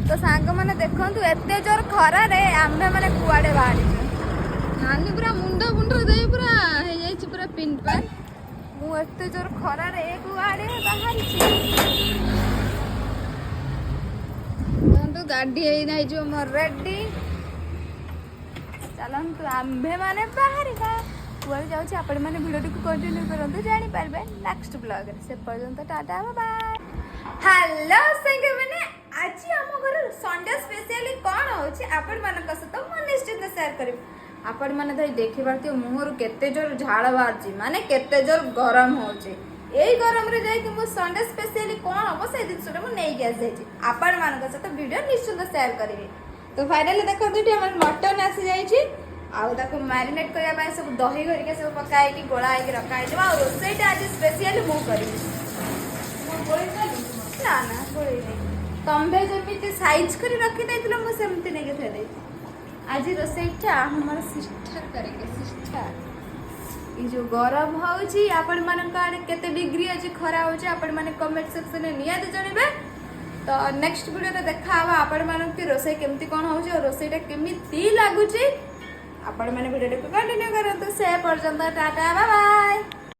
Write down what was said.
तो सांग मैंने देखंतु एते जोर खरा रे आम्भे माने कुआडे बाहरी नानी पूरा मुंडा मुंडा दे पूरा हे जाई पूरा पिन पर मु एते जोर खरा रे कुआडे बाहरी तो गाड़ी हे नाही जो मोर रेडी चलंतु आम्भे माने बाहरी का कुआडे जाउची आपण माने वीडियो को कंटिन्यू करंतु जानि पारबे नेक्स्ट ब्लॉग रे से पर्यंत टाटा बाय हेलो संग माने आज हम घर संडे स्पेशली कोन होची आपण मानक सहित म निश्चित शेयर करिब आपण माने भाई देखि पारती मुहर केते जोर झाड़ बारची माने केते जोर गरम होची एई गरम रे जाई कि मु संडे स्पेशली कोन हो से दिन मु नै गैस जाई आपण मानक सहित वीडियो निश्चित शेयर करिवे तो फाइनली देखो दुटी हमर मटन आसी जाई छी आउ ताको मैरिनेट करिया पाए सब दही घरिके सब पकाए कि गोळा आइ कि रखाइ जबा और रोसेटा आज स्पेशली मु करी मु गोळी करी ना ना गोळी नै तंबे जेमिति साइज करी रखि दैथिलो मु सेमति नै के थे दे आज रोसेटा हमर सिस्टर करेके सिस्टर ई जो गरम होउची आपण मानन का केते डिग्री अछि खरा होउची आपण माने कमेंट सेक्शन में निया दे जणिबे तो नेक्स्ट वीडियो रे देखा हवा आपण मानन की रोसे केमति कोन होउची और रोसेटा केमिति लागुची आपण माने वीडियो को कंटिन्यू करंतु से पर्यंत टाटा बाय बाय।